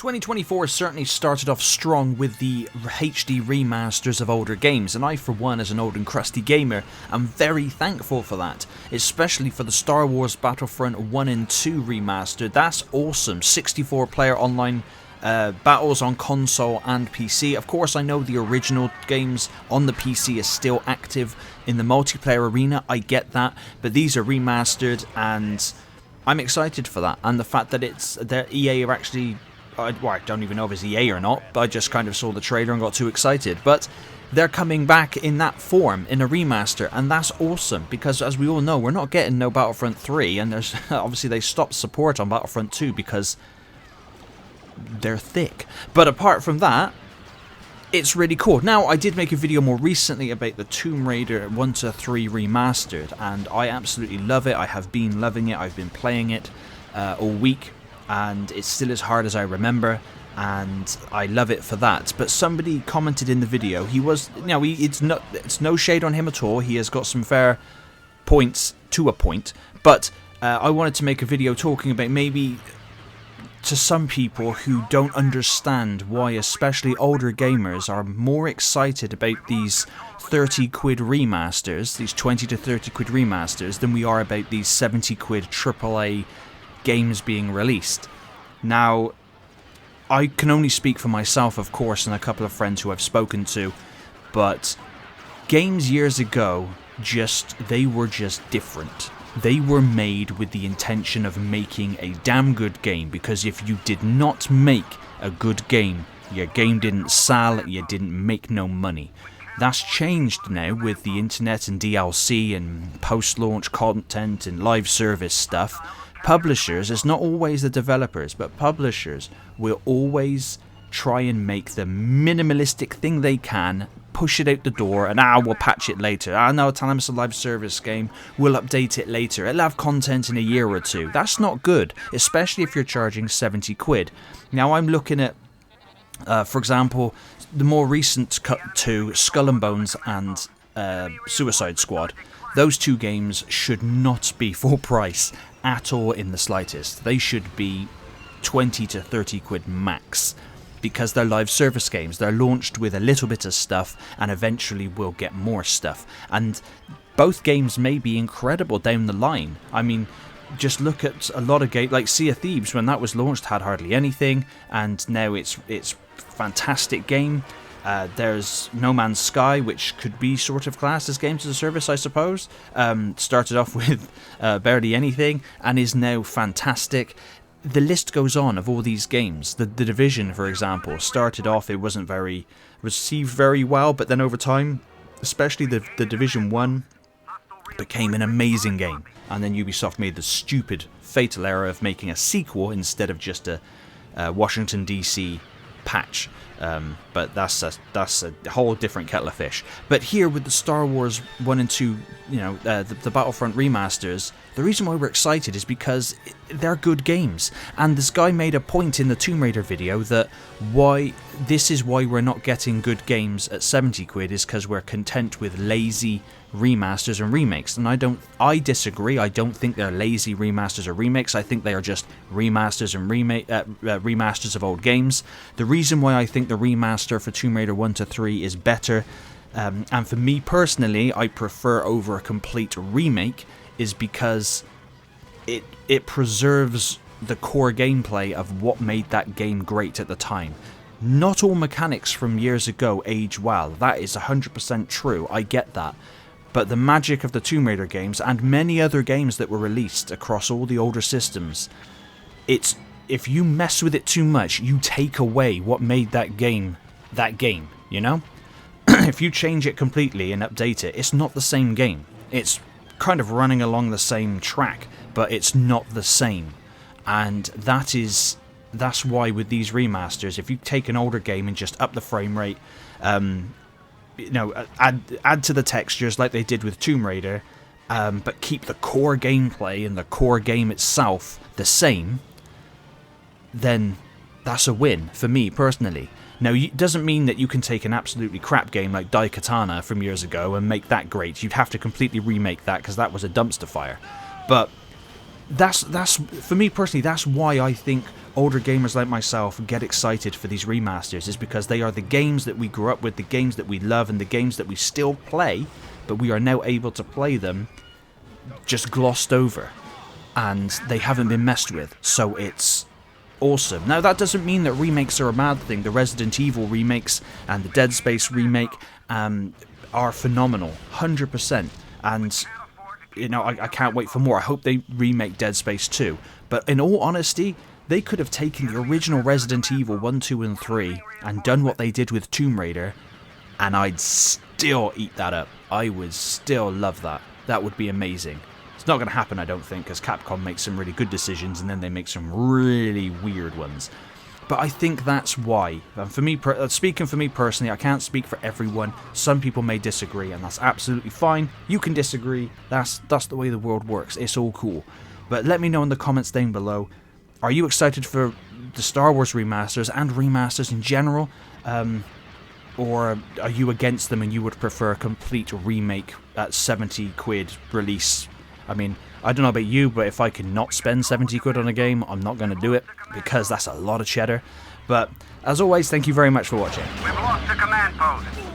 2024 certainly started off strong with the HD remasters of older games, and I for one, as an old and crusty gamer, am very thankful for that, especially for the Star Wars Battlefront 1 and 2 remastered. That's awesome. 64 player online battles on console and PC. Of course, I know the original games on the PC is still active in the multiplayer arena, I get that, but these are remastered and I'm excited for that, and the fact that EA are actually, well, I don't even know if it's EA or not, but I just kind of saw the trailer and got too excited. But they're coming back in that form, in a remaster, and that's awesome, because as we all know, we're not getting no Battlefront 3, and there's obviously they stopped support on Battlefront 2 because they're thick. But apart from that, it's really cool. Now, I did make a video more recently about the Tomb Raider 1 to 3 remastered, and I absolutely love it. I have been loving it. I've been playing it all week, and it's still as hard as I remember, and I love it for that. But somebody commented in the video, it's no shade on him at all. He has got some fair points to a point, but I wanted to make a video talking about maybe to some people who don't understand why especially older gamers are more excited about these 30 quid remasters, these 20 to 30 quid remasters, than we are about these 70 quid AAA games being released. Now, I can only speak for myself, of course, and a couple of friends who I've spoken to, but games years ago, they were just different. They were made with the intention of making a damn good game, because if you did not make a good game, your game didn't sell, you didn't make no money. That's changed now with the internet and DLC and post-launch content and live service stuff. Publishers, it's not always the developers, but publishers will always try and make the minimalistic thing they can, push it out the door, and we'll patch it later. No, tell them it's a live service game, we'll update it later, it'll have content in a year or two. That's not good, especially if you're charging 70 quid. Now I'm looking at, for example, the more recent cut to Skull and Bones and Suicide Squad. Those two games should not be full price at all in the slightest. They should be 20 to 30 quid max, because they're live service games. They're launched with a little bit of stuff, and eventually we'll get more stuff. And both games may be incredible down the line. I mean, just look at a lot of games, like Sea of Thieves, when that was launched had hardly anything, and now it's fantastic game. There's No Man's Sky, which could be sort of classed as games as a service, I suppose. Started off with barely anything, and is now fantastic. The list goes on of all these games. The Division, for example, started off, it wasn't received very well, but then over time, especially the Division 1, became an amazing game. And then Ubisoft made the stupid, fatal error of making a sequel instead of just a Washington DC patch. But that's a whole different kettle of fish. But here with the Star Wars 1 and 2, the Battlefront remasters, the reason why we're excited is because they're good games. And this guy made a point in the Tomb Raider video that this is why we're not getting good games at 70 quid, is because we're content with lazy remasters and remakes. And I disagree. I don't think they're lazy remasters or remakes. I think they are just remasters and remasters of old games. The reason why I think the remaster for Tomb Raider 1 to 3 is better, and for me personally, I prefer over a complete remake, is because it preserves the core gameplay of what made that game great at the time. Not all mechanics from years ago age well. That is 100% true. I get that. But the magic of the Tomb Raider games, and many other games that were released across all the older systems, if you mess with it too much, you take away what made that game, you know? If you change it completely and update it, it's not the same game. It's kind of running along the same track, but it's not the same. And that's why with these remasters, if you take an older game and just up the frame rate, add to the textures like they did with Tomb Raider, but keep the core gameplay and the core game itself the same, then that's a win for me personally. Now, it doesn't mean that you can take an absolutely crap game like Daikatana from years ago and make that great. You'd have to completely remake that, because that was a dumpster fire. But that's for me personally, that's why I think older gamers like myself get excited for these remasters, is because they are the games that we grew up with, the games that we love, and the games that we still play, but we are now able to play them just glossed over, and they haven't been messed with, so it's awesome. Now, that doesn't mean that remakes are a bad thing. The Resident Evil remakes and the Dead Space remake are phenomenal, 100%, and you know, I can't wait for more. I hope they remake Dead Space 2, but in all honesty, they could have taken the original Resident Evil 1, 2, and 3 and done what they did with Tomb Raider, and I'd still eat that up. I would still love that. That would be amazing. It's not going to happen, I don't think, because Capcom makes some really good decisions and then they make some really weird ones. But I think that's why. For me, speaking for me personally, I can't speak for everyone. Some people may disagree, and that's absolutely fine. You can disagree. That's the way the world works. It's all cool. But let me know in the comments down below. Are you excited for the Star Wars remasters and remasters in general? Or are you against them and you would prefer a complete remake at 70 quid release? I mean, I don't know about you, but if I can not spend 70 quid on a game, I'm not going to do it, because that's a lot of cheddar. But as always, thank you very much for watching. We've lost the command post.